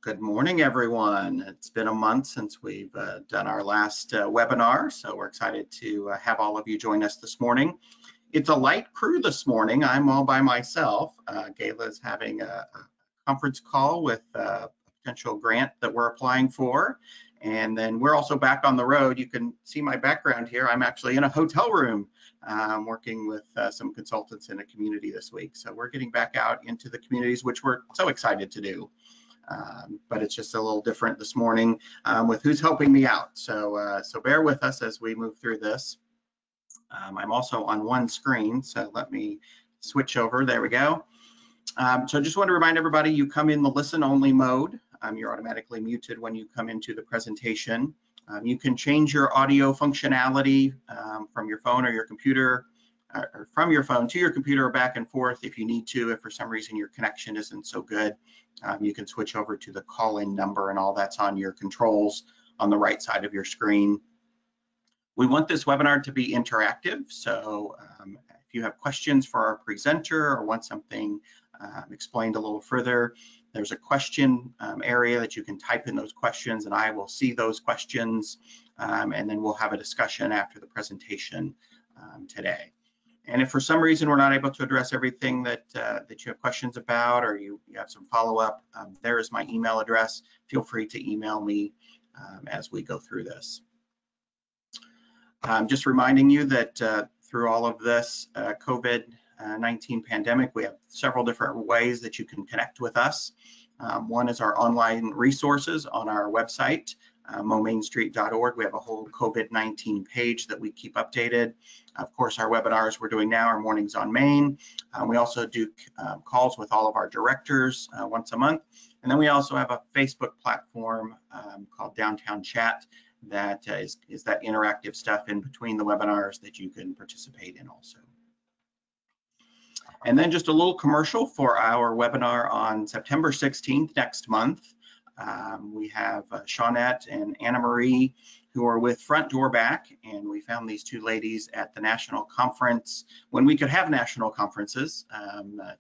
Good morning, everyone. It's been a month since we've done our last webinar, so we're excited to have all of you join us this morning. It's a light crew this morning. I'm all by myself. Gayla's having a conference call with a potential grant that we're applying for. And then we're also back on the road. You can see my background here. I'm actually in a hotel room working with some consultants in a community this week. So we're getting back out into the communities, which we're so excited to do. But it's just a little different this morning with who's helping me out. So bear with us as we move through this. I'm also on one screen, so let me switch over. There we go. So I just want to remind everybody, you come in the listen-only mode. You're automatically muted when you come into the presentation. You can change your audio functionality from your phone or your computer, or from your phone to your computer or back and forth if you need to. If for some reason your connection isn't so good, you can switch over to the call-in number, and all that's on your controls on the right side of your screen. We want this webinar to be interactive, so if you have questions for our presenter or want something explained a little further, there's a question area that you can type in those questions, and I will see those questions, and then we'll have a discussion after the presentation today. And if for some reason we're not able to address everything that you have questions about, or you have some follow-up, there is my email address. Feel free to email me as we go through this. Just reminding you that through all of this COVID-19 pandemic, we have several different ways that you can connect with us. One is our online resources on our website, momainstreet.org. We have a whole COVID-19 page that we keep updated. Of course, our webinars we're doing now are Mornings on Main. We also do calls with all of our directors once a month. And then we also have a Facebook platform called Downtown Chat that is that interactive stuff in between the webinars that you can participate in also. And then just a little commercial for our webinar on September 16th next month. We have Shawnette and Anna Marie, who are with Front Door Back, and we found these two ladies at the national conference when we could have national conferences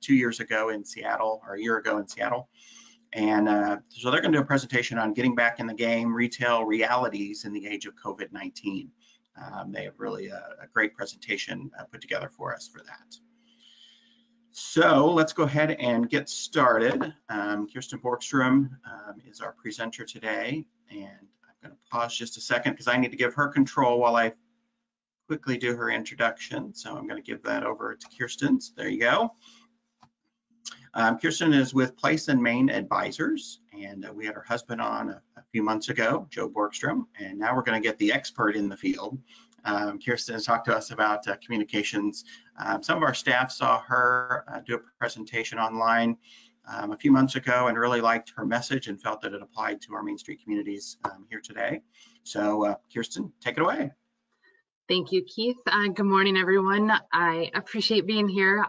2 years ago in Seattle, or a year ago in Seattle. And so they're going to do a presentation on getting back in the game, retail realities in the age of COVID-19. They have really a great presentation put together for us for that. So let's go ahead and get started. Kirsten Borgstrom is our presenter today, and I'm going to pause just a second because I need to give her control while I quickly do her introduction. So I'm going to give that over to Kirsten. So there you go. Kirsten is with Placemaking Advisors, and we had her husband on a few months ago, Joe Borgstrom, and now we're going to get the expert in the field. Kirsten has talked to us about communications. Some of our staff saw her do a presentation online a few months ago and really liked her message and felt that it applied to our Main Street communities here today. So Kirsten, take it away. Thank you, Keith. Good morning, everyone. I appreciate being here.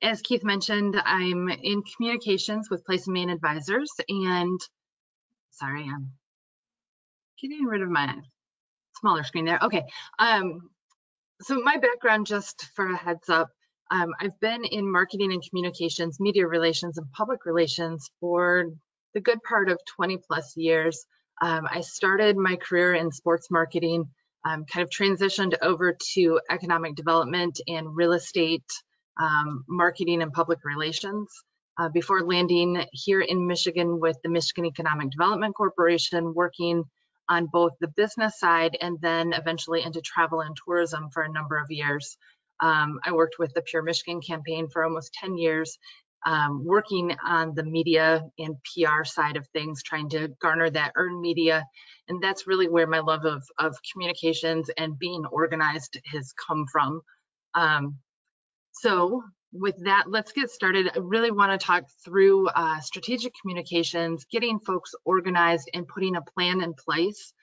As Keith mentioned, I'm in communications with Placemaking Advisors, and sorry, I'm getting rid of my smaller screen there. Okay. So my background, just for a heads up, I've been in marketing and communications, media relations, and public relations for the good part of 20+ years. I started my career in sports marketing, kind of transitioned over to economic development and real estate marketing and public relations before landing here in Michigan with the Michigan Economic Development Corporation, working on both the business side and then eventually into travel and tourism for a number of years. I worked with the Pure Michigan campaign for almost 10 years, working on the media and PR side of things, trying to garner that earned media. And that's really where my love of communications and being organized has come from. So with that, let's get started. I really want to talk through strategic communications, getting folks organized and putting a plan in place.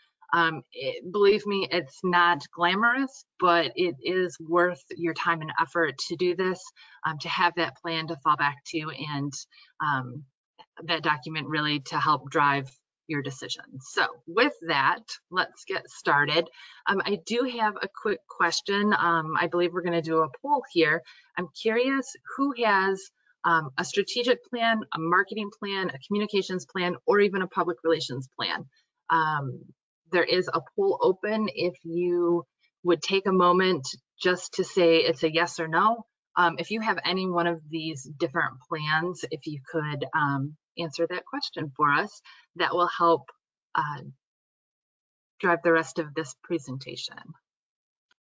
Believe me, it's not glamorous, but it is worth your time and effort to do this, to have that plan to fall back to, and that document really to help drive your decisions. So with that, let's get started. I do have a quick question. I believe we're going to do a poll here. I'm curious who has a strategic plan, a marketing plan, a communications plan, or even a public relations plan. There is a poll open if you would take a moment just to say it's a yes or no. If you have any one of these different plans, if you could answer that question for us, that will help drive the rest of this presentation.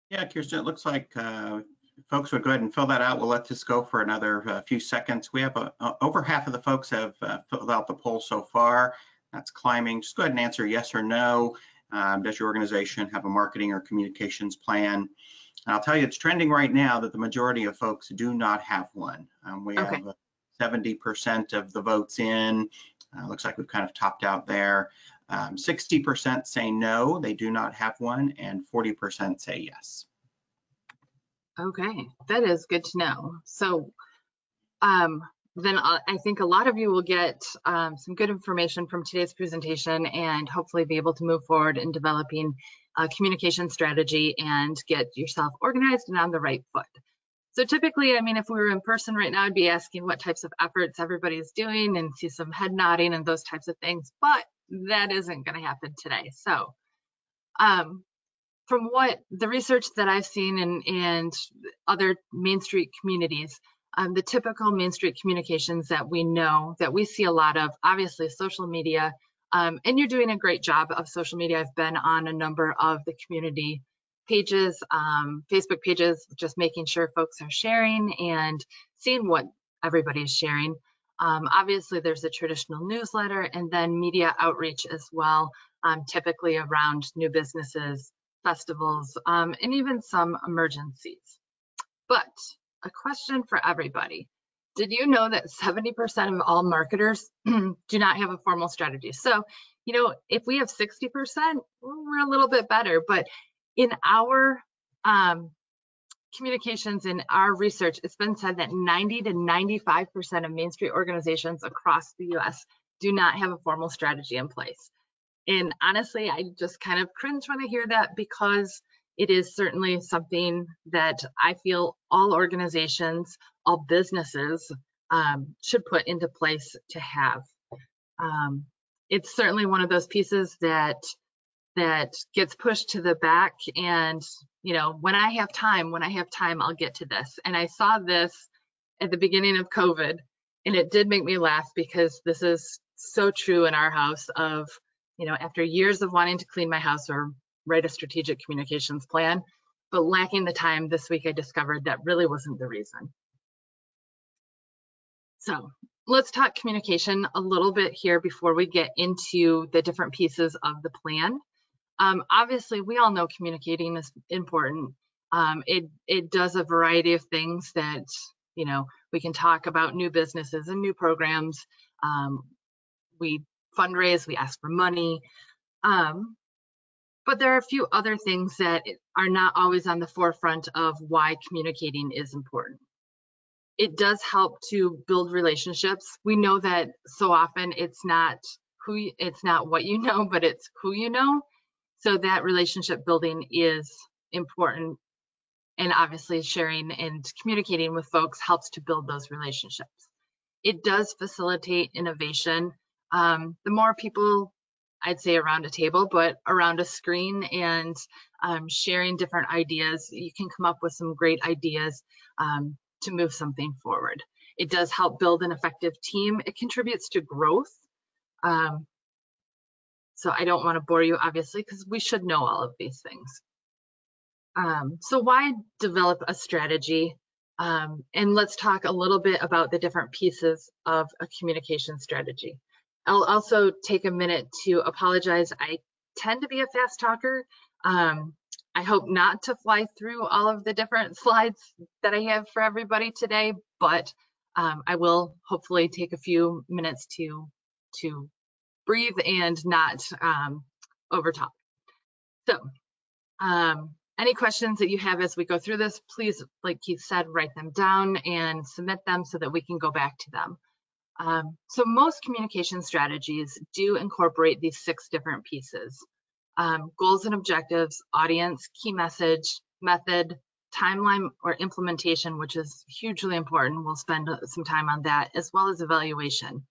Yeah, Kirsten, it looks like folks would go ahead and fill that out. We'll let this go for another few seconds. We have over half of the folks have filled out the poll so far. That's climbing. Just go ahead and answer yes or no. Does your organization have a marketing or communications plan? And I'll tell you, it's trending right now that the majority of folks do not have one. We have 70% of the votes in. Looks like we've kind of topped out there. 60% say no, they do not have one, and 40% say yes. Okay, that is good to know. So then I think a lot of you will get some good information from today's presentation and hopefully be able to move forward in developing a communication strategy and get yourself organized and on the right foot. So typically, I mean, if we were in person right now, I'd be asking what types of efforts everybody's doing and see some head nodding and those types of things, but that isn't going to happen today. So from what the research that I've seen and other Main Street communities, the typical Main Street communications that we know, that we see a lot of, obviously social media, and you're doing a great job of social media. I've been on a number of the community pages, Facebook pages, just making sure folks are sharing and seeing what everybody's sharing. Obviously, there's a traditional newsletter and then media outreach as well, typically around new businesses, festivals, and even some emergencies. But a question for everybody. Did you know that 70% of all marketers do not have a formal strategy? So, you know, if we have 60%, we're a little bit better. But in our communications, in our research, it's been said that 90 to 95% of Main Street organizations across the US do not have a formal strategy in place. And honestly, I just kind of cringe when I hear that, because it is certainly something that I feel all organizations, all businesses should put into place to have. It's certainly one of those pieces that gets pushed to the back, and you know, when I have time, I'll get to this. And I saw this at the beginning of COVID, and it did make me laugh, because this is so true in our house of, you know, after years of wanting to clean my house or write a strategic communications plan, but lacking the time, this week I discovered that really wasn't the reason. So let's talk communication a little bit here before we get into the different pieces of the plan. Obviously, we all know communicating is important. It does a variety of things that, you know, we can talk about new businesses and new programs. We fundraise, we ask for money. But there are a few other things that are not always on the forefront of why communicating is important. It does help to build relationships. We know that so often it's not what you know, but it's who you know. So that relationship building is important. And obviously sharing and communicating with folks helps to build those relationships. It does facilitate innovation. The more people, I'd say around a table, but around a screen and sharing different ideas, you can come up with some great ideas to move something forward. It does help build an effective team. It contributes to growth. So I don't want to bore you, obviously, because we should know all of these things. So why develop a strategy? And let's talk a little bit about the different pieces of a communication strategy. I'll also take a minute to apologize. I tend to be a fast talker. I hope not to fly through all of the different slides that I have for everybody today, but I will hopefully take a few minutes to breathe and not overtalk. So any questions that you have as we go through this, please, like Keith said, write them down and submit them so that we can go back to them. So most communication strategies do incorporate these 6 different pieces: goals and objectives, audience, key message, method, timeline or implementation, which is hugely important. We'll spend some time on that, as well as evaluation.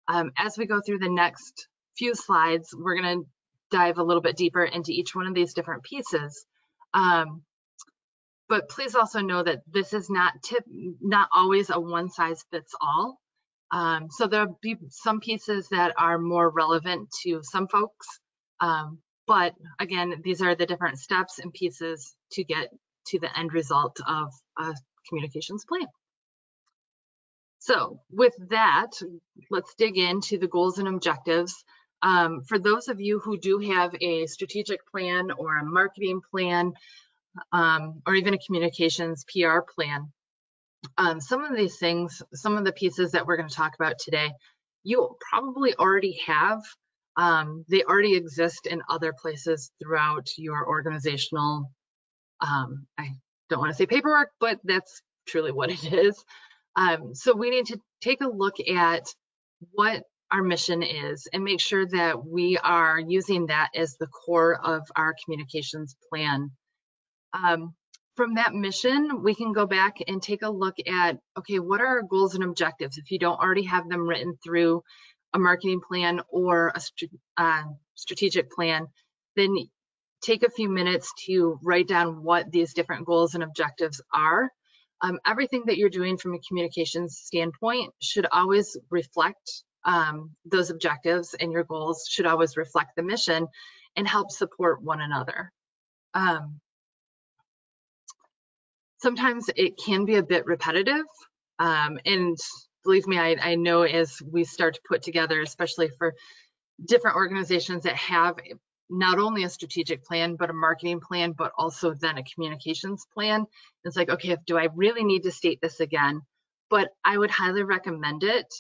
As we go through the next few slides, we're going to dive a little bit deeper into each one of these different pieces. But please also know that this is not always a one-size-fits-all. So there'll be some pieces that are more relevant to some folks. But again, these are the different steps and pieces to get to the end result of a communications plan. So with that, let's dig into the goals and objectives. For those of you who do have a strategic plan or a marketing plan, or even a communications PR plan, some of these things, some of the pieces that we're going to talk about today, you probably already have. They already exist in other places throughout your organizational, I don't want to say paperwork, but that's truly what it is. So we need to take a look at what our mission is and make sure that we are using that as the core of our communications plan. From that mission, we can go back and take a look at, okay, what are our goals and objectives? If you don't already have them written through a marketing plan or a strategic plan, then take a few minutes to write down what these different goals and objectives are. Everything that you're doing from a communications standpoint should always reflect those objectives, and your goals should always reflect the mission and help support one another. Sometimes it can be a bit repetitive, and believe me, I know as we start to put together, especially for different organizations that have not only a strategic plan, but a marketing plan, but also then a communications plan, it's like, okay, do I really need to state this again? But I would highly recommend it.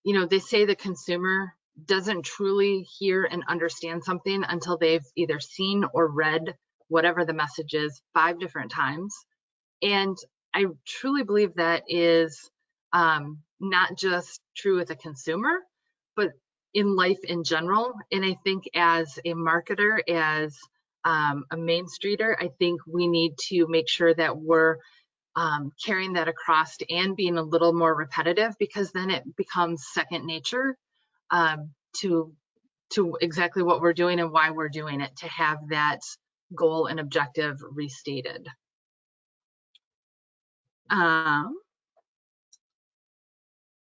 You know, they say the consumer doesn't truly hear and understand something until they've either seen or read whatever the message is 5 different times. And I truly believe that is not just true with a consumer, but in life in general. And I think as a marketer, as a main streeter, I think we need to make sure that we're carrying that across and being a little more repetitive, because then it becomes second nature to exactly what we're doing and why we're doing it, to have that goal and objective restated.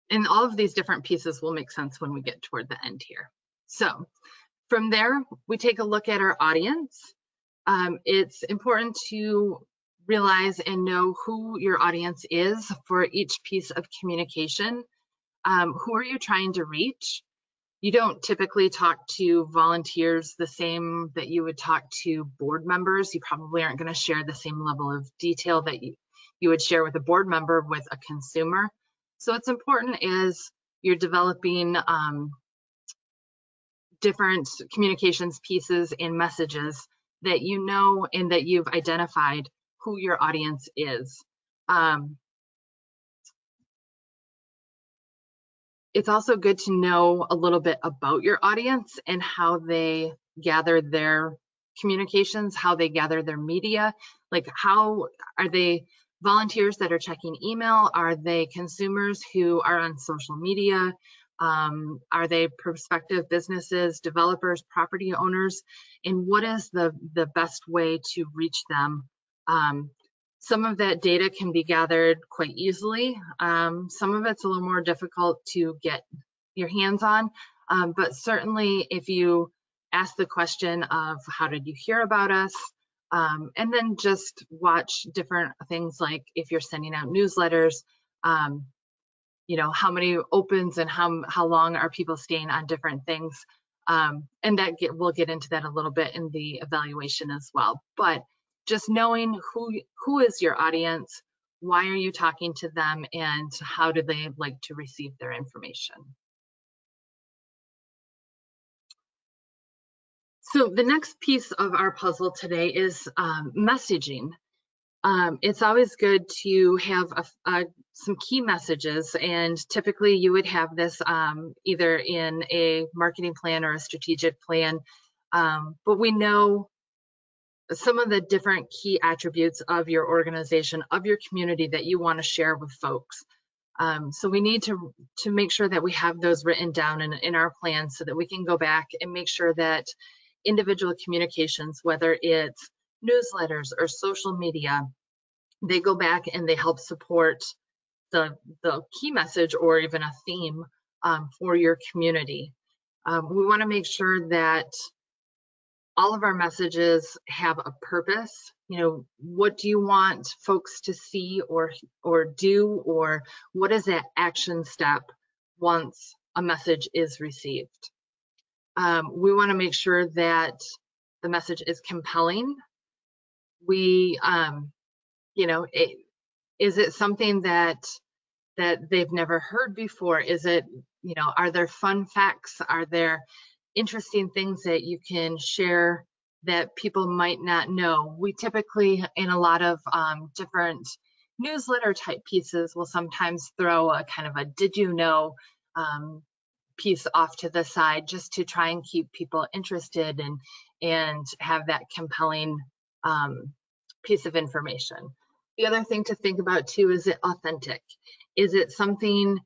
And all of these different pieces will make sense when we get toward the end here. So from there, we take a look at our audience. It's important to realize and know who your audience is for each piece of communication. Who are you trying to reach? You don't typically talk to volunteers the same that you would talk to board members. You probably aren't going to share the same level of detail that you would share with a board member with a consumer. So it's important as you're developing different communications pieces and messages that you know and that you've identified who your audience is. It's also good to know a little bit about your audience and how they gather their communications, how they gather their media. Like, how are they volunteers that are checking email? Are they consumers who are on social media? Are they prospective businesses, developers, property owners? And what is the best way to reach them? Some of that data can be gathered quite easily. Some of it's a little more difficult to get your hands on, but certainly if you ask the question of how did you hear about us, and then just watch different things like if you're sending out newsletters, you know, how many opens and how long are people staying on different things, and that we'll get into that a little bit in the evaluation as well. But just knowing who is your audience, why are you talking to them, and how do they like to receive their information. So the next piece of our puzzle today is messaging. It's always good to have some key messages, and typically you would have this either in a marketing plan or a strategic plan, but we know some of the different key attributes of your organization, of your community that you want to share with folks. So we need to make sure that we have those written down in our plan so that we can go back and make sure that individual communications, whether it's newsletters or social media, they go back and they help support the key message or even a theme for your community. We want to make sure that all of our messages have a purpose. You know, what do you want folks to see or do, or what is that action step once a message is received? We want to make sure that the message is compelling. We, you know, is it something that they've never heard before? Is it, you know, are there fun facts? Are there interesting things that you can share that people might not know? We typically, in a lot of different newsletter type pieces, will sometimes throw a kind of a did you know piece off to the side just to try and keep people interested and have that compelling piece of information. The other thing to think about too, is it authentic? Is it something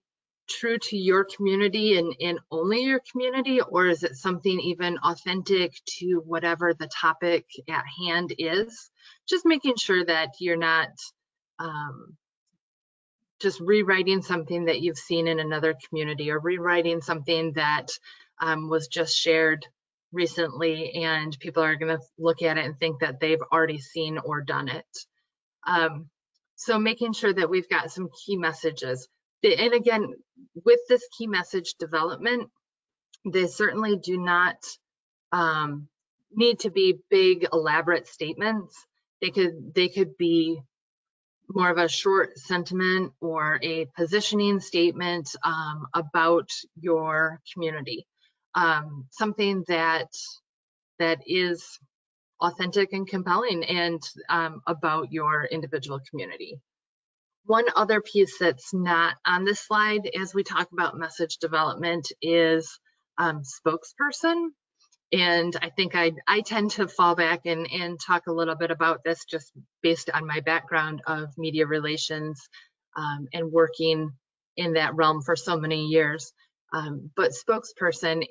true to your community and only your community, or is it something even authentic to whatever the topic at hand is? Just making sure that you're not just rewriting something that you've seen in another community, or rewriting something that was just shared recently and people are going to look at it and think that they've already seen or done it. So making sure that we've got some key messages. And again, with this key message development, they certainly do not need to be big, elaborate statements. They could be more of a short sentiment or a positioning statement about your community, something that is authentic and compelling and about your individual community. One other piece that's not on this slide as we talk about message development is spokesperson. And I think I tend to fall back and talk a little bit about this just based on my background of media relations and working in that realm for so many years. But spokesperson,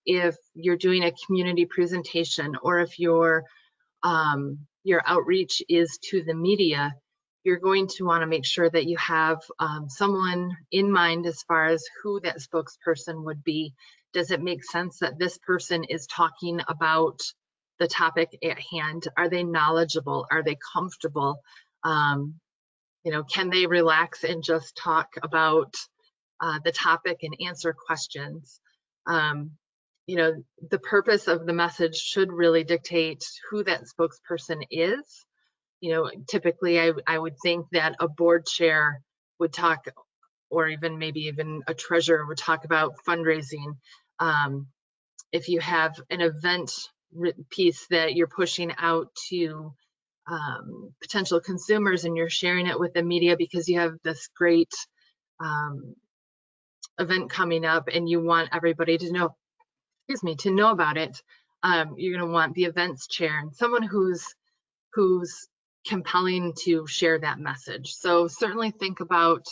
if you're doing a community presentation, or if your outreach is to the media, you're going to want to make sure that you have someone in mind as far as who that spokesperson would be. Does it make sense that this person is talking about the topic at hand? Are they knowledgeable? Are they comfortable? You know, can they relax and just talk about the topic and answer questions? You know, the purpose of the message should really dictate who that spokesperson is. You know, typically I would think that a board chair would talk, or even maybe even a treasurer would talk about fundraising. If you have an event piece that you're pushing out to potential consumers and you're sharing it with the media because you have this great event coming up and you want everybody to know, to know about it, you're going to want the events chair and someone who's compelling to share that message. So certainly think about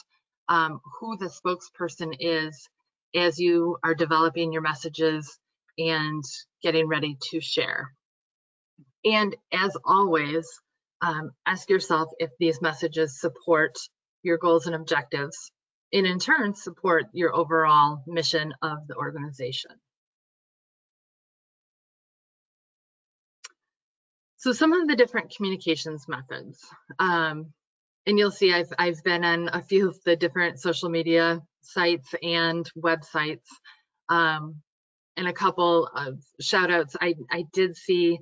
who the spokesperson is as you are developing your messages and getting ready to share. And as always, ask yourself if these messages support your goals and objectives, and in turn support your overall mission of the organization. So some of the different communications methods, and you'll see I've been on a few of the different social media sites and websites, and a couple of shout outs. I did see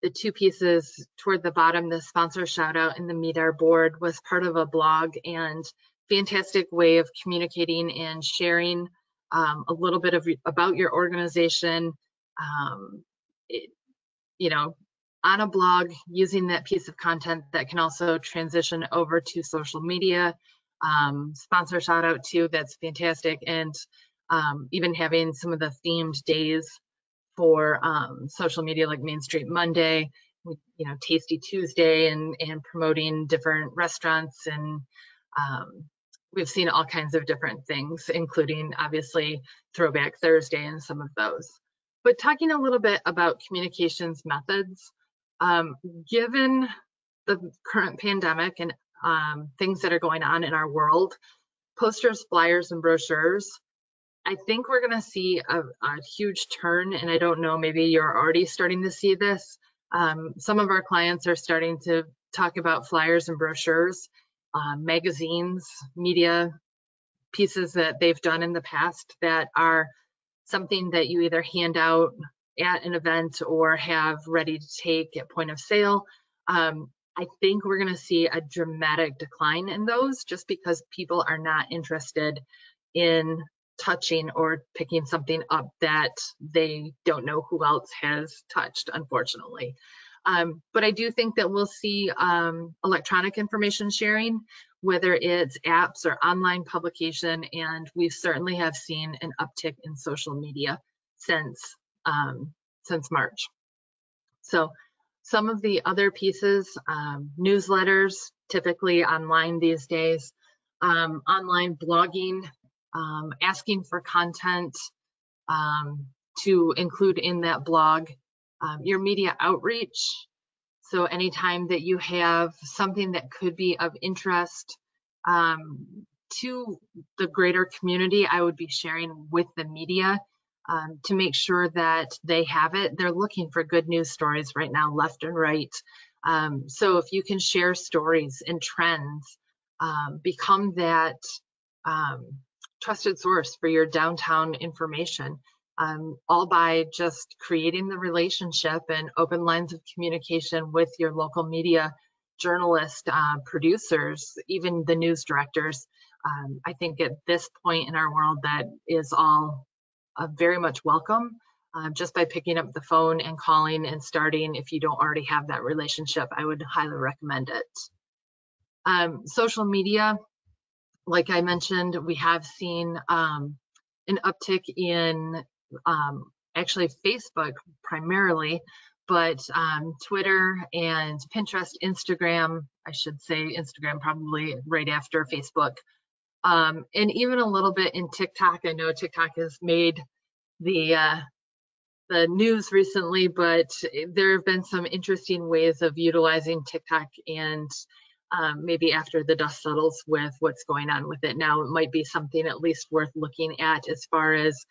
the two pieces toward the bottom. The sponsor shout out and the Meet Our Board was part of a blog, and fantastic way of communicating and sharing a little bit about your organization. You know, on a blog, using that piece of content that can also transition over to social media. Sponsor shout out too, that's fantastic. And even having some of the themed days for social media like Main Street Monday Tasty Tuesday and promoting different restaurants, and we've seen all kinds of different things, including obviously Throwback Thursday and some of those. But talking a little bit about communications methods, given the current pandemic and things that are going on in our world, posters, flyers, and brochures, I think we're going to see a huge turn, and I don't know, maybe you're already starting to see this. Some of our clients are starting to talk about flyers and brochures, magazines, media pieces that they've done in the past that are something that you either hand out at an event or have ready to take at point of sale. I think we're going to see a dramatic decline in those, just because people are not interested in touching or picking something up that they don't know who else has touched, unfortunately. But I do think that we'll see electronic information sharing, whether it's apps or online publication, and we certainly have seen an uptick in social media since March. So some of the other pieces, newsletters, typically online these days, online blogging, asking for content to include in that blog, your media outreach. So anytime that you have something that could be of interest to the greater community, I would be sharing with the media to make sure that they have it. They're looking for good news stories right now, left and right. So if you can share stories and trends, become that trusted source for your downtown information, all by just creating the relationship and open lines of communication with your local media journalists, producers, even the news directors. I think at this point in our world, that is all very much welcome. Just by picking up the phone and calling and starting, if you don't already have that relationship, I would highly recommend it. Social media, like I mentioned, we have seen an uptick in actually Facebook primarily, but Twitter and Pinterest, Instagram, I should say Instagram probably right after Facebook, and even a little bit in TikTok. I know TikTok has made the news recently, but there have been some interesting ways of utilizing TikTok, and maybe after the dust settles with what's going on with it now, it might be something at least worth looking at as far as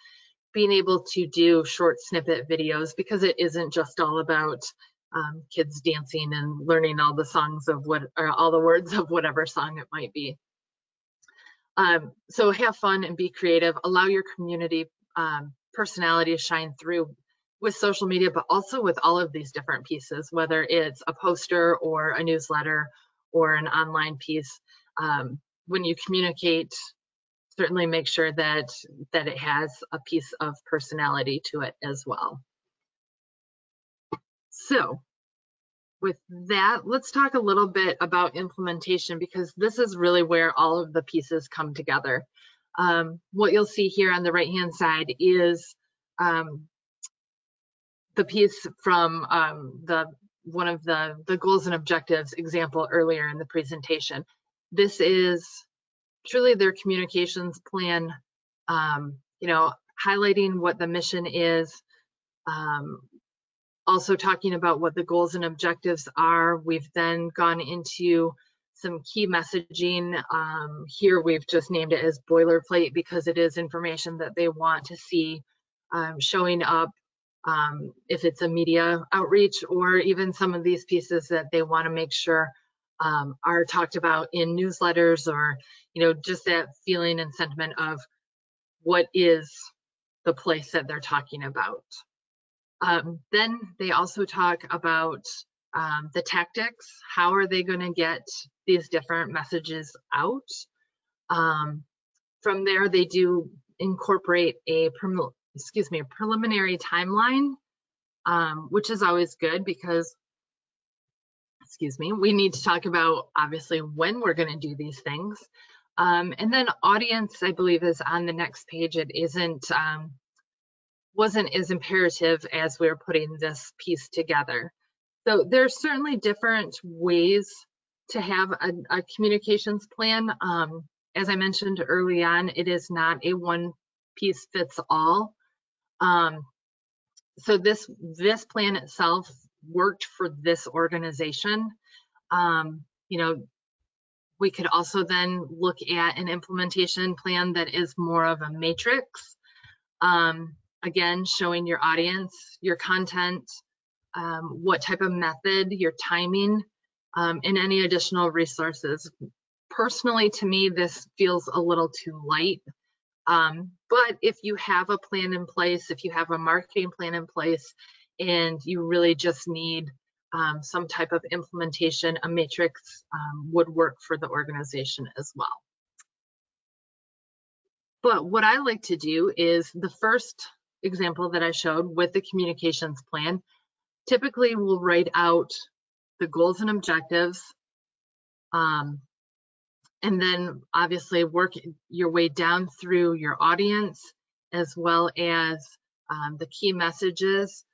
being able to do short snippet videos, because it isn't just all about kids dancing and learning all the songs of all the words of whatever song it might be. So have fun and be creative. Allow your community personality to shine through with social media, but also with all of these different pieces, whether it's a poster or a newsletter or an online piece. When you communicate, certainly make sure that it has a piece of personality to it as well. So with that, let's talk a little bit about implementation, because this is really where all of the pieces come together. What you'll see here on the right-hand side is the piece from one of the goals and objectives example earlier in the presentation. This is truly their communications plan, highlighting what the mission is, also talking about what the goals and objectives are. We've then gone into some key messaging. Here we've just named it as boilerplate, because it is information that they want to see showing up, if it's a media outreach, or even some of these pieces that they want to make sure are talked about in newsletters, or just that feeling and sentiment of what is the place that they're talking about. Then they also talk about the tactics. How are they going to get these different messages out? From there, they do incorporate a preliminary timeline, which is always good, because we need to talk about obviously when we're going to do these things. And then audience, I believe, is on the next page. It wasn't as imperative as we were putting this piece together. So there's certainly different ways to have a communications plan. As I mentioned early on, it is not a one piece fits all. So this plan itself worked for this organization. You know, we could also then look at an implementation plan that is more of a matrix. Again, showing your audience, your content, what type of method, your timing, and any additional resources. Personally, to me, this feels a little too light. But if you have a plan in place, if you have a marketing plan in place, and you really just need some type of implementation, a matrix would work for the organization as well. But what I like to do is the first example that I showed with the communications plan, typically we'll write out the goals and objectives, and then obviously work your way down through your audience as well as the key messages.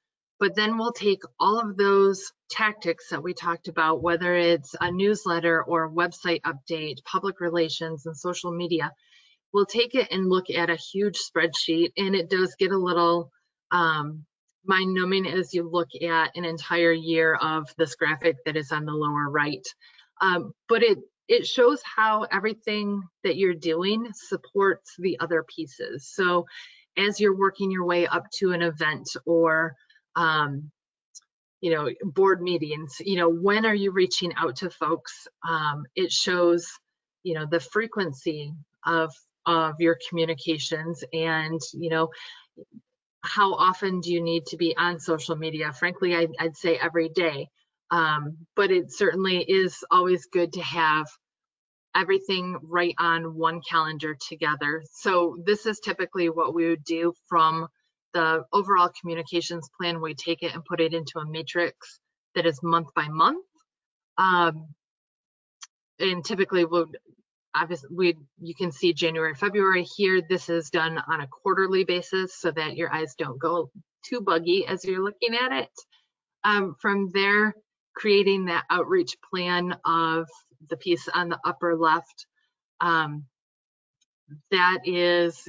But then we'll take all of those tactics that we talked about, whether it's a newsletter or website update, public relations, and social media. We'll take it and look at a huge spreadsheet, and it does get a little mind-numbing as you look at an entire year of this graphic that is on the lower right. But it shows how everything that you're doing supports the other pieces. So as you're working your way up to an event or you know, board meetings, you know, when are you reaching out to folks? It shows, you know, the frequency of your communications, and you know, how often do you need to be on social media? Frankly, I'd say every day. But it certainly is always good to have everything right on one calendar together. So this is typically what we would do from the overall communications plan. We take it and put it into a matrix that is month by month. And typically you can see January, February here. This is done on a quarterly basis so that your eyes don't go too buggy as you're looking at it. From there, creating that outreach plan of the piece on the upper left, that is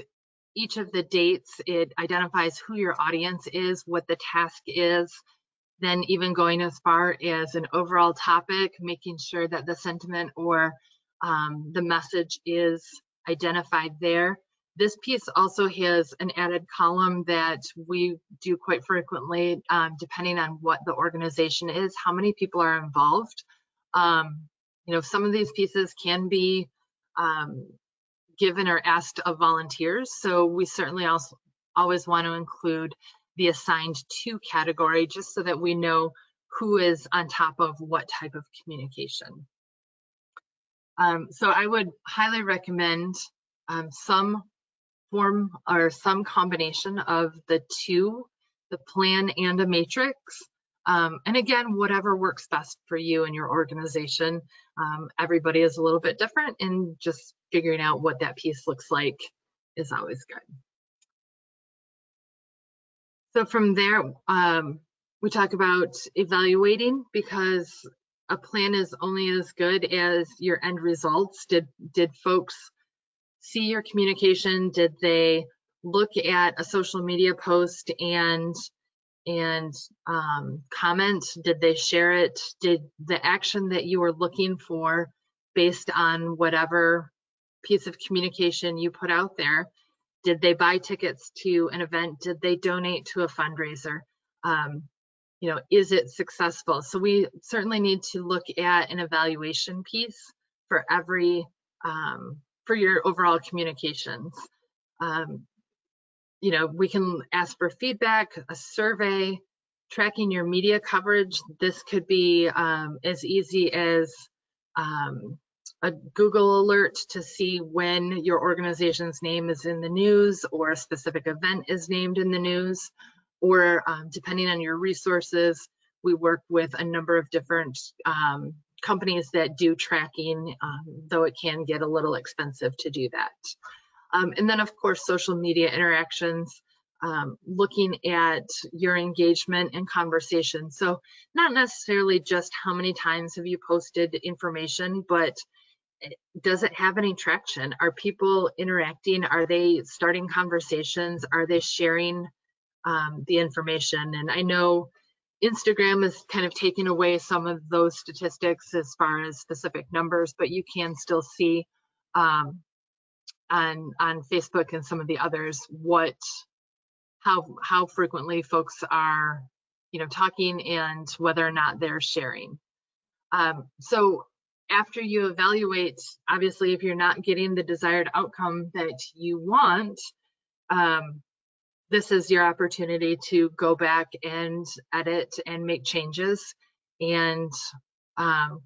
each of the dates. It identifies who your audience is, what the task is, then even going as far as an overall topic, making sure that the sentiment or the message is identified there. This piece also has an added column that we do quite frequently, depending on what the organization is, how many people are involved. You know, some of these pieces can be given or asked of volunteers, so we certainly also always want to include the assigned to category, just so that we know who is on top of what type of communication. So I would highly recommend some form or some combination of the two, the plan and a matrix. And again, whatever works best for you and your organization. Everybody is a little bit different, and just figuring out what that piece looks like is always good. So from there, we talk about evaluating, because a plan is only as good as your end results. Did folks see your communication? Did they look at a social media post and comment? Did they share it? Did the action that you were looking for based on whatever piece of communication you put out there, did they buy tickets to an event? Did they donate to a fundraiser? You know, is it successful? So we certainly need to look at an evaluation piece for every for your overall communications. You know, we can ask for feedback, a survey, tracking your media coverage. This could be as easy as a Google alert to see when your organization's name is in the news, or a specific event is named in the news, or depending on your resources, we work with a number of different companies that do tracking, though it can get a little expensive to do that. And then of course, social media interactions. looking at your engagement and conversation. So not necessarily just how many times have you posted information, but does it have any traction? Are people interacting? Are they starting conversations? Are they sharing the information? And I know Instagram is kind of taking away some of those statistics as far as specific numbers, but you can still see on Facebook and some of the others how frequently folks are, talking and whether or not they're sharing. So after you evaluate, obviously, if you're not getting the desired outcome that you want, this is your opportunity to go back and edit and make changes and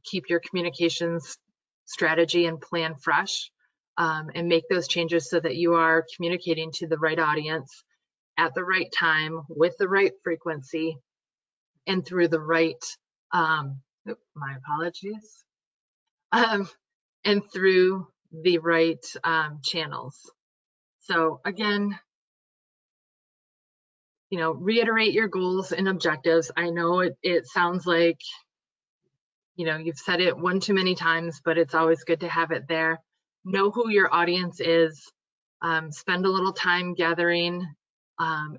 keep your communications strategy and plan fresh, and make those changes so that you are communicating to the right audience at the right time with the right frequency and through the right, my apologies, and through the right channels. So again, reiterate your goals and objectives. I know it sounds like, you've said it one too many times, but it's always good to have it there. Know who your audience is. Spend a little time gathering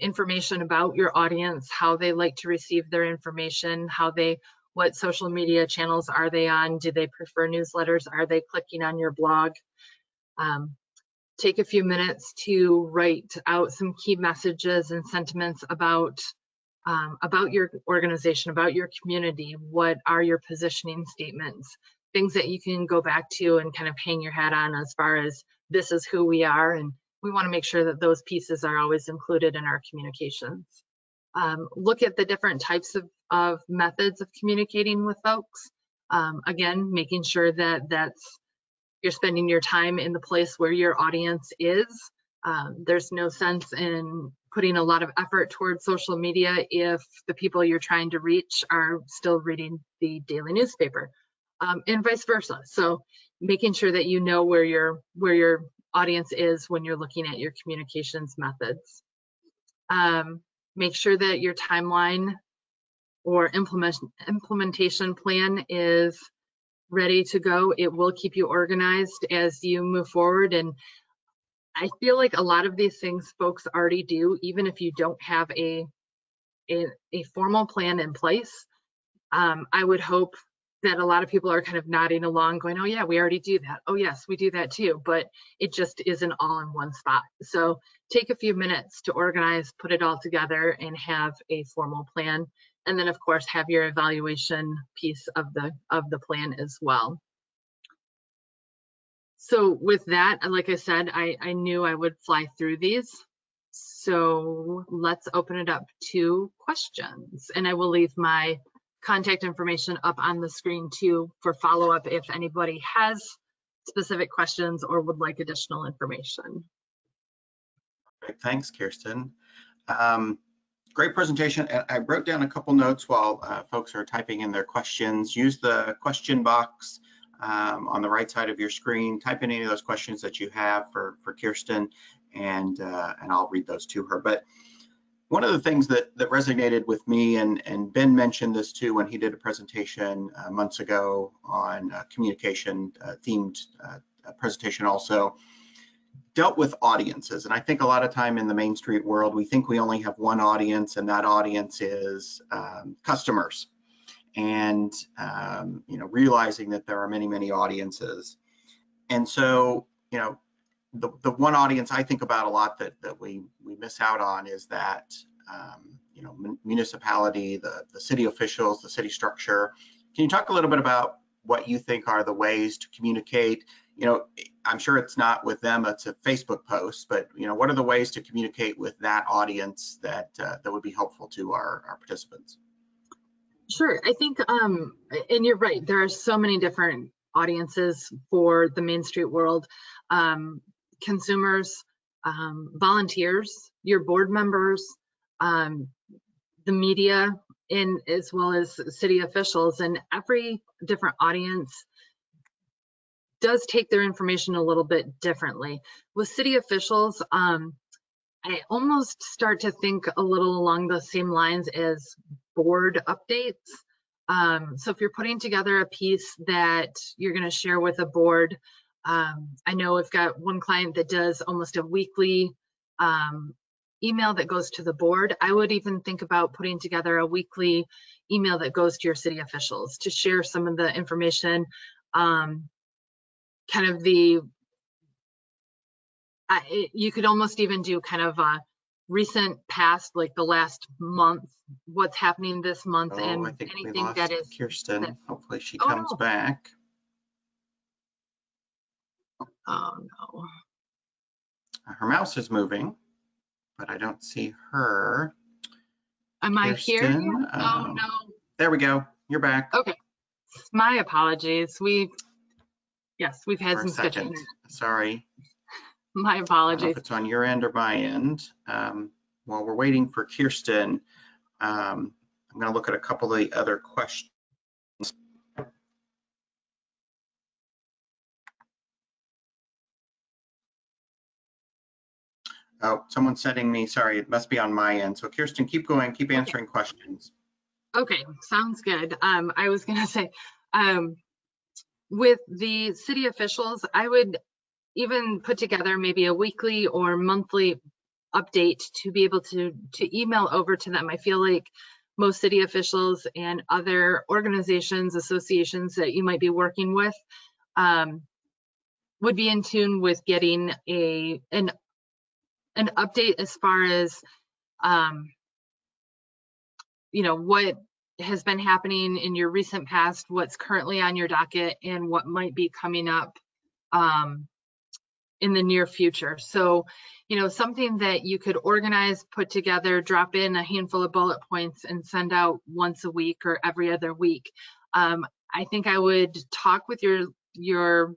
information about your audience, how they like to receive their information, what social media channels are they on? Do they prefer newsletters? Are they clicking on your blog? Take a few minutes to write out some key messages and sentiments about your organization, about your community. What are your positioning statements? Things that you can go back to and kind of hang your hat on as far as this is who we are, and we want to make sure that those pieces are always included in our communications. Look at the different types of methods of communicating with folks. Again, making sure that you're spending your time in the place where your audience is. There's no sense in putting a lot of effort towards social media if the people you're trying to reach are still reading the daily newspaper, and vice versa. So making sure that you know where your audience is when you're looking at your communications methods. Make sure that your timeline or implementation plan is ready to go. It will keep you organized as you move forward. And I feel like a lot of these things folks already do, even if you don't have a formal plan in place. I would hope that a lot of people are kind of nodding along going, oh yeah, we already do that. Oh yes, we do that too, but it just isn't all in one spot. So take a few minutes to organize, put it all together and have a formal plan. And then of course have your evaluation piece of the plan as well. So with that, like I said, I knew I would fly through these. So let's open it up to questions, and I will leave my contact information up on the screen too for follow-up if anybody has specific questions or would like additional information. Great, thanks, Kirsten. Great presentation. I wrote down a couple notes while folks are typing in their questions. Use the question box on the right side of your screen. Type in any of those questions that you have for Kirsten, and I'll read those to her. But one of the things that resonated with me, and Ben mentioned this too when he did a presentation months ago on communication themed presentation also, dealt with audiences. And I think a lot of time in the Main Street world, we think we only have one audience, and that audience is customers. And realizing that there are many audiences. And so, the one audience I think about a lot that we miss out on is that municipality, the city officials, the city structure. Can you talk a little bit about what you think are the ways to communicate? I'm sure it's not with them, it's a Facebook post, but what are the ways to communicate with that audience that would be helpful to our participants? Sure, I think, and you're right, there are so many different audiences for the Main Street world. Consumers, volunteers, your board members, the media, as well as city officials, and every different audience does take their information a little bit differently. With city officials, I almost start to think a little along the same lines as board updates. So if you're putting together a piece that you're going to share with a board, I know I've got one client that does almost a weekly email that goes to the board. I would even think about putting together a weekly email that goes to your city officials to share some of the information, kind of the, you could almost even do kind of a recent past, like the last month, what's happening this month, and I think anything we lost that is Kirsten. that, Hopefully she oh comes no, back. oh no. Her mouse is moving, but I don't see her. Am I here yet? Kirsten, Oh no. there we go. You're back. Okay, my apologies. Yes, we've had For some a second. sketchy. Sorry. My I don't know apologies. if it's on your end or my end. While we're waiting for Kirsten, I'm going to look at a couple of the other questions. Oh, someone's sending me, sorry, it must be on my end. So Kirsten, keep going, keep answering questions. Okay, sounds good. I was gonna say, with the city officials, I would even put together maybe a weekly or monthly update to be able to email over to them. I feel like most city officials and other organizations, associations that you might be working with would be in tune with getting an update as far as you know, what has been happening in your recent past, what's currently on your docket, and what might be coming up in the near future. So, you know, something that you could organize, put together, drop in a handful of bullet points and send out once a week or every other week. I think I would talk with your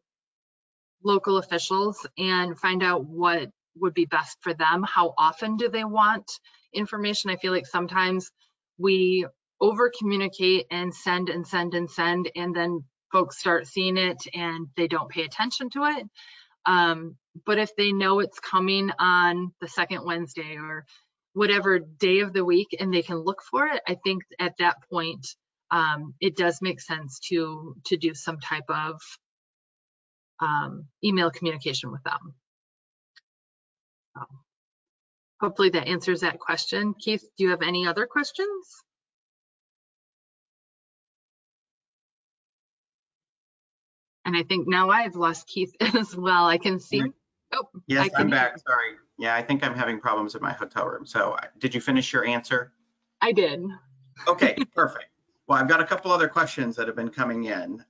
local officials and find out what would be best for them. How often do they want information? I feel like sometimes we over communicate and send and send and send, and then folks start seeing it and they don't pay attention to it. But if they know it's coming on the second Wednesday or whatever day of the week and they can look for it, I think at that point it does make sense to do some type of email communication with them. Hopefully that answers that question. Keith, do you have any other questions? And I think now I've lost Keith as well. I can see. Oh, yes, I'm back. Sorry. Yeah, I think I'm having problems in my hotel room. So did you finish your answer? I did. Okay, perfect. Well, I've got a couple other questions that have been coming in.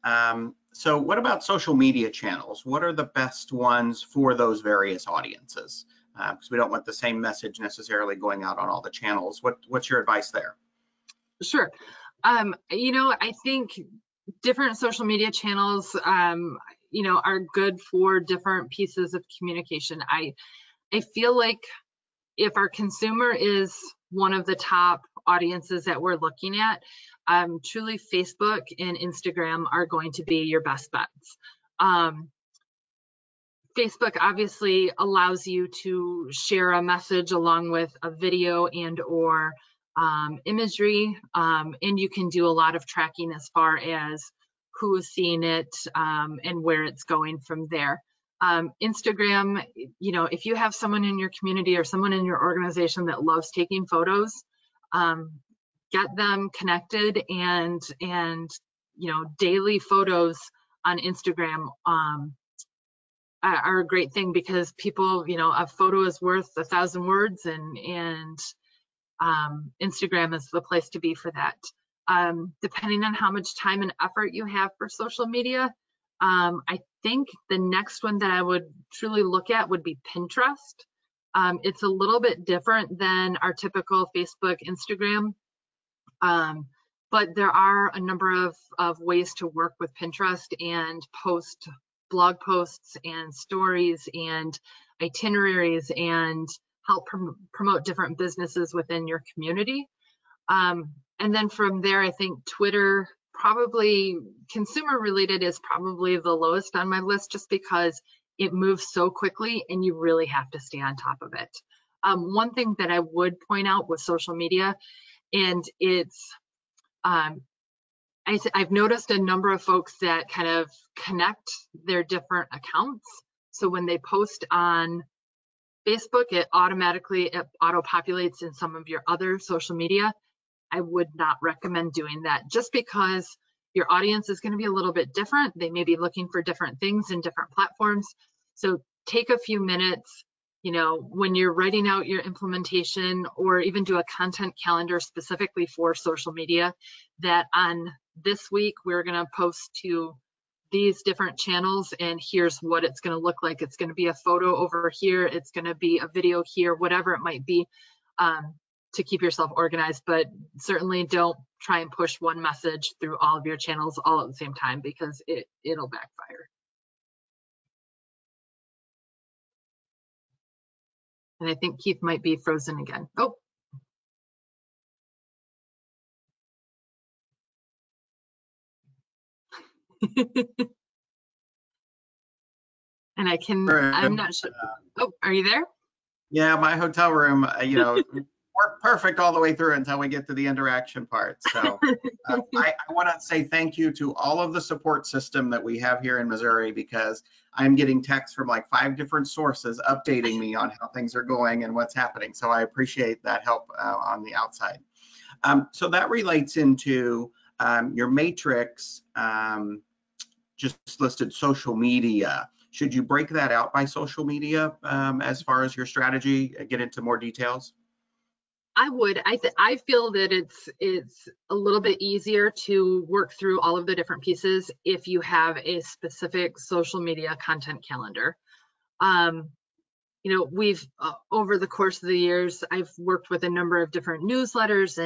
So what about social media channels? What are the best ones for those various audiences? Because we don't want the same message necessarily going out on all the channels. What's your advice there? Sure. You know, I think different social media channels, you know, are good for different pieces of communication. I feel like if our consumer is one of the top audiences that we're looking at, truly Facebook and Instagram are going to be your best bets. Facebook obviously allows you to share a message along with a video and or imagery, and you can do a lot of tracking as far as who is seeing it and where it's going from there. Instagram, you know, if you have someone in your community or someone in your organization that loves taking photos, get them connected and you know, daily photos on Instagram are a great thing, because people, you know, a photo is worth 1,000 words, and Instagram is the place to be for that. Depending on how much time and effort you have for social media, I think the next one that I would truly look at would be Pinterest. It's a little bit different than our typical Facebook, Instagram, but there are a number of ways to work with Pinterest and post blog posts and stories and itineraries and help promote different businesses within your community. And then from there, I think Twitter, probably consumer related, is probably the lowest on my list, just because it moves so quickly and you really have to stay on top of it. One thing that I would point out with social media, and it's, I've noticed a number of folks that kind of connect their different accounts. So when they post on Facebook, it auto-populates in some of your other social media. I would not recommend doing that, just because your audience is going to be a little bit different. They may be looking for different things in different platforms. So take a few minutes, when you're writing out your implementation, or even do a content calendar specifically for social media, that on this week we're going to post to these different channels, and here's what it's going to look like. It's going to be a photo over here, it's going to be a video here, whatever it might be, to keep yourself organized. But certainly don't try and push one message through all of your channels all at the same time, because it'll backfire. And I think Keith might be frozen again. Oh. And I'm not sure. Oh, are you there? Yeah, my hotel room, worked perfect all the way through until we get to the interaction part. So I want to say thank you to all of the support system that we have here in Missouri, because I'm getting texts from like 5 different sources updating me on how things are going and what's happening. So I appreciate that help on the outside. So that relates into your matrix, just listed social media. Should you break that out by social media as far as your strategy? Get into more details? I would. I feel that it's a little bit easier to work through all of the different pieces if you have a specific social media content calendar. We've over the course of the years, I've worked with a number of different newsletters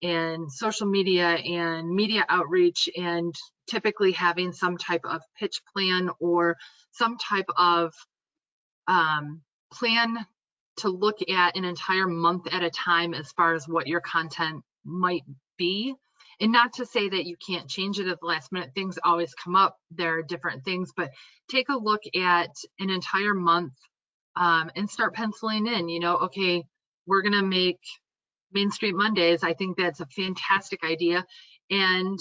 and social media and media outreach, and typically having some type of pitch plan or some type of plan to look at an entire month at a time as far as what your content might be. And not to say that you can't change it at the last minute. Things always come up. There are different things, but take a look at an entire month and start penciling in, okay, we're going to make Main Street Mondays. I think that's a fantastic idea. And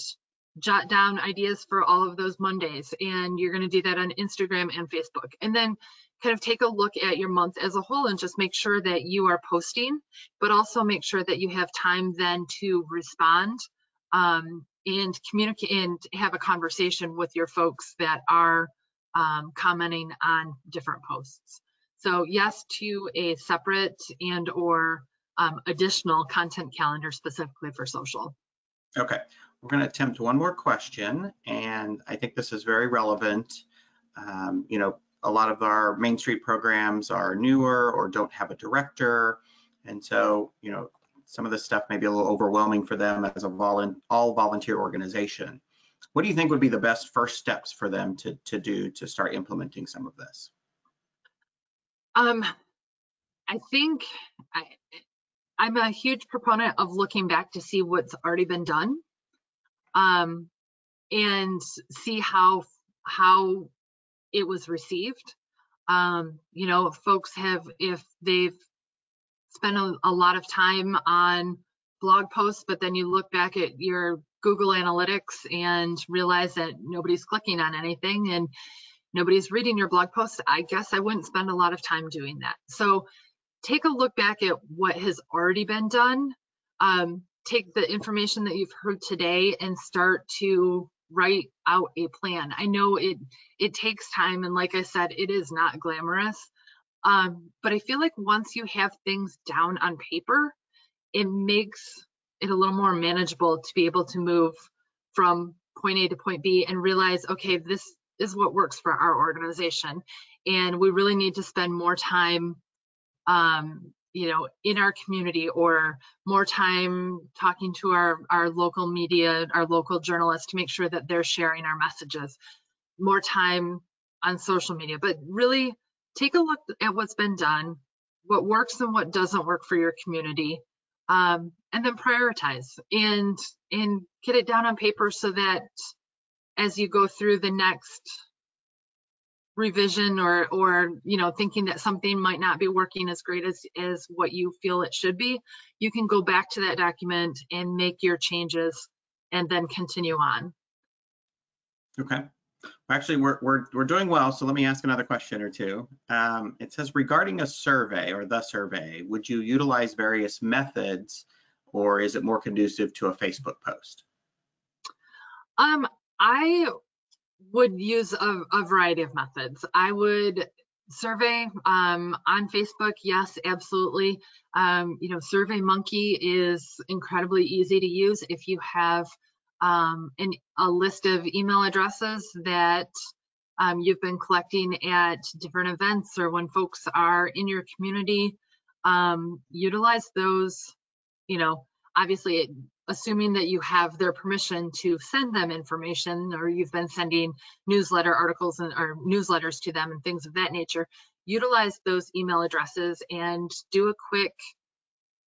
jot down ideas for all of those Mondays. And you're going to do that on Instagram and Facebook. And then kind of take a look at your month as a whole and just make sure that you are posting, but also make sure that you have time then to respond and communicate and have a conversation with your folks that are commenting on different posts. So yes, to a separate and or additional content calendar specifically for social. Okay, we're going to attempt one more question, and I think this is very relevant. A lot of our Main Street programs are newer or don't have a director, and so some of this stuff may be a little overwhelming for them as all volunteer organization. What do you think would be the best first steps for them to do to start implementing some of this? I think I'm a huge proponent of looking back to see what's already been done, and see how it was received. Folks if they've spent a lot of time on blog posts, but then you look back at your Google Analytics and realize that nobody's clicking on anything and nobody's reading your blog posts, I guess I wouldn't spend a lot of time doing that. So take a look back at what has already been done. Take the information that you've heard today and start to write out a plan. I know it takes time, and like I said, it is not glamorous, but I feel like once you have things down on paper, it makes it a little more manageable to be able to move from point A to point B and realize, okay, this is what works for our organization, and we really need to spend more time in our community, or more time talking to our local media, our local journalists, to make sure that they're sharing our messages, more time on social media. But really take a look at what's been done, what works and what doesn't work for your community, and then prioritize and get it down on paper so that as you go through the next revision or thinking that something might not be working as great as what you feel it should be, you can go back to that document and make your changes and then continue on. Okay. Actually, we're doing well, so let me ask another question or two. It says, regarding a survey or the survey, would you utilize various methods, or is it more conducive to a Facebook post? I would use a variety of methods. I would survey on Facebook. Yes, absolutely. SurveyMonkey is incredibly easy to use if you have a list of email addresses that you've been collecting at different events or when folks are in your community. Utilize those, obviously assuming that you have their permission to send them information, or you've been sending newsletter articles or newsletters to them and things of that nature. Utilize those email addresses and do a quick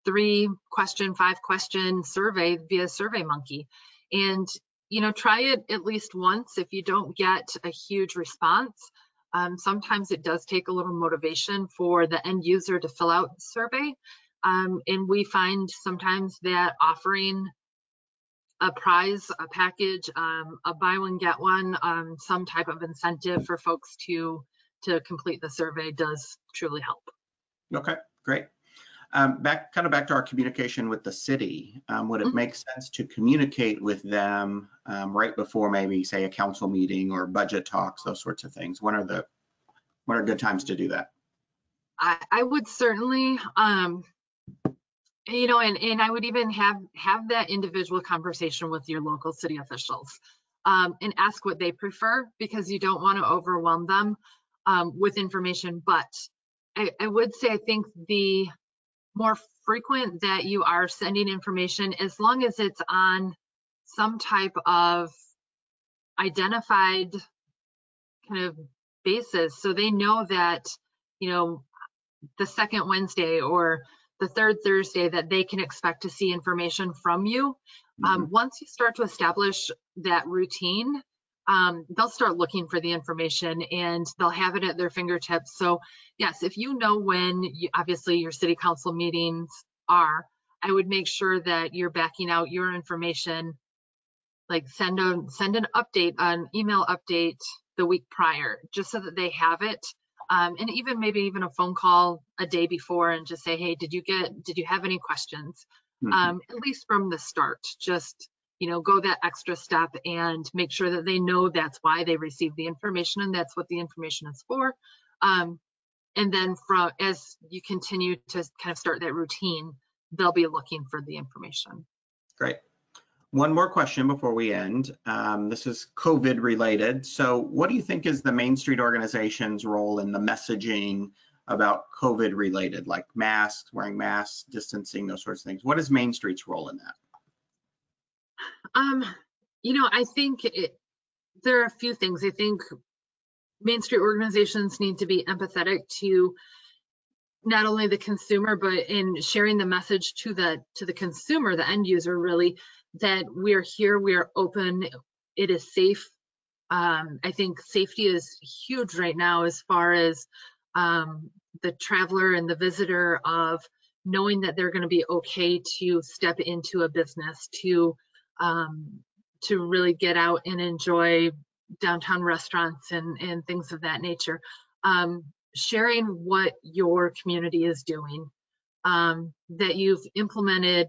3-question, 5-question survey via SurveyMonkey. And, try it at least once. If you don't get a huge response, sometimes it does take a little motivation for the end user to fill out the survey. And we find sometimes that offering a prize, a package, a buy one, get one, some type of incentive for folks to complete the survey does truly help. Okay, great. Back to our communication with the city. Would it make sense to communicate with them right before maybe, say, a council meeting or budget talks, those sorts of things? When are good times to do that? I would certainly, and I would even have that individual conversation with your local city officials and ask what they prefer, because you don't want to overwhelm them with information. But I would say, I think the more frequent that you are sending information, as long as it's on some type of identified kind of basis, so they know that, the second Wednesday or the third Thursday that they can expect to see information from you. Once you start to establish that routine, they'll start looking for the information and they'll have it at their fingertips. So yes, if you know when obviously your city council meetings are, I would make sure that you're backing out your information, like send an update, an email update the week prior, just so that they have it. And maybe even a phone call a day before and just say, hey, did you have any questions? At least from the start, just, go that extra step and make sure that they know that's why they received the information and that's what the information is for. And then as you continue to kind of start that routine, they'll be looking for the information. Great. One more question before we end. This is COVID related. So what do you think is the Main Street organization's role in the messaging about COVID related, like masks, wearing masks, distancing, those sorts of things? What is Main Street's role in that? I think there are a few things. I think Main Street organizations need to be empathetic to not only the consumer, but in sharing the message to the consumer, the end user, really, that we're here, we are open, it is safe. I think safety is huge right now as far as the traveler and the visitor, of knowing that they're going to be okay to step into a business, to really get out and enjoy downtown restaurants and things of that nature. Sharing what your community is doing, that you've implemented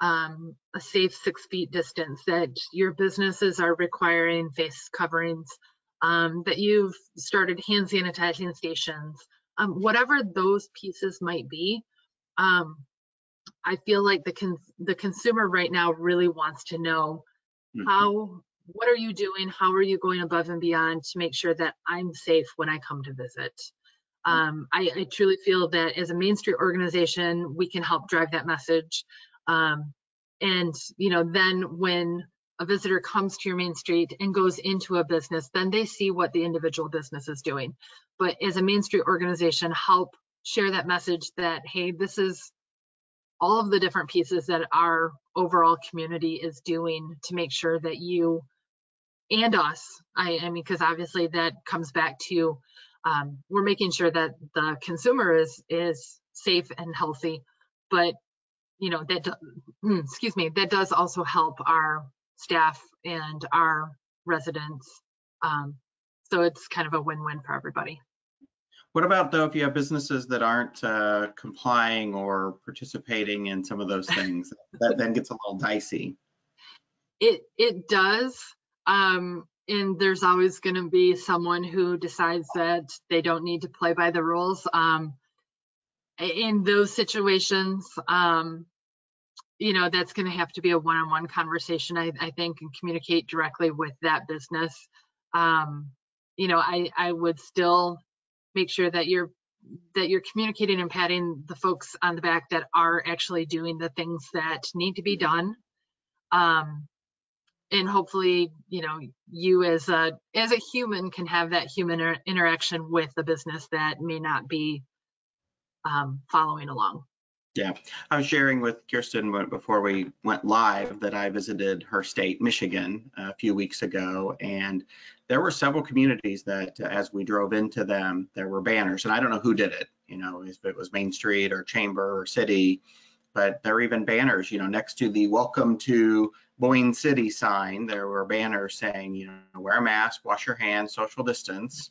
a safe 6 feet distance, that your businesses are requiring face coverings, that you've started hand sanitizing stations, whatever those pieces might be. I feel like the consumer right now really wants to know what are you doing? How are you going above and beyond to make sure that I'm safe when I come to visit? I truly feel that as a Main Street organization, we can help drive that message. And then when a visitor comes to your Main Street and goes into a business, then they see what the individual business is doing. But as a Main Street organization, help share that message that, hey, this is all of the different pieces that our overall community is doing to make sure that you and us. I mean, because obviously that comes back to we're making sure that the consumer is safe and healthy, but that excuse me, that does also help our staff and our residents. So it's kind of a win-win for everybody. What about though if you have businesses that aren't complying or participating in some of those things? That then gets a little dicey. It does. And there's always going to be someone who decides that they don't need to play by the rules. In those situations, that's going to have to be a one-on-one conversation, I think, and communicate directly with that business. I would still make sure that you're communicating and patting the folks on the back that are actually doing the things that need to be done. And hopefully, you as a human can have that human interaction with the business that may not be following along. Yeah, I was sharing with Kirsten before we went live that I visited her state, Michigan, a few weeks ago, and there were several communities that as we drove into them, there were banners, and I don't know who did it, if it was Main Street or Chamber or City, but there were even banners, next to the welcome to Boyne City sign, there were banners saying, wear a mask, wash your hands, social distance.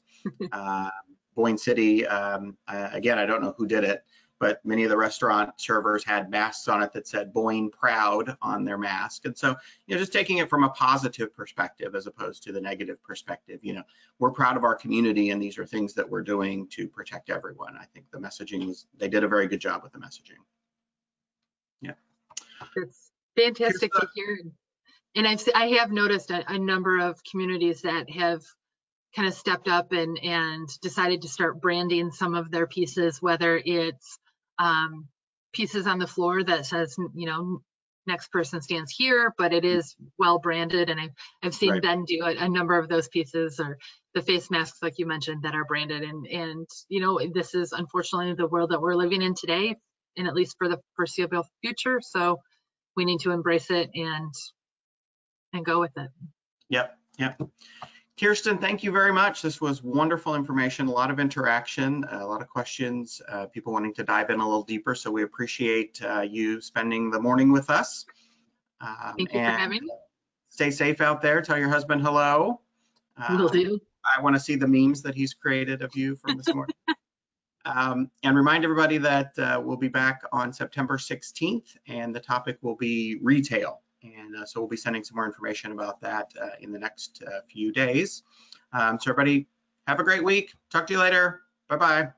Boyne City, again, I don't know who did it, but many of the restaurant servers had masks on it that said Boyne Proud on their mask. And so, just taking it from a positive perspective as opposed to the negative perspective, we're proud of our community and these are things that we're doing to protect everyone. I think the messaging they did a very good job with the messaging. Yeah. It's fantastic to hear. And I have noticed a number of communities that have kind of stepped up and decided to start branding some of their pieces, whether it's pieces on the floor that says, next person stands here, but it is well branded. And I've seen Ben do a number of those pieces, or the face masks, like you mentioned, that are branded. And this is unfortunately the world that we're living in today, and at least for the foreseeable future. So we need to embrace it and go with it. Yep. Kirsten, thank you very much. This was wonderful information, a lot of interaction, a lot of questions, people wanting to dive in a little deeper. So we appreciate you spending the morning with us. Thank you for having me. Stay safe out there. Tell your husband hello. Will do. I want to see the memes that he's created of you from this morning. And remind everybody that we'll be back on September 16th, and the topic will be retail. And so we'll be sending some more information about that in the next few days. So everybody, have a great week. Talk to you later. Bye-bye.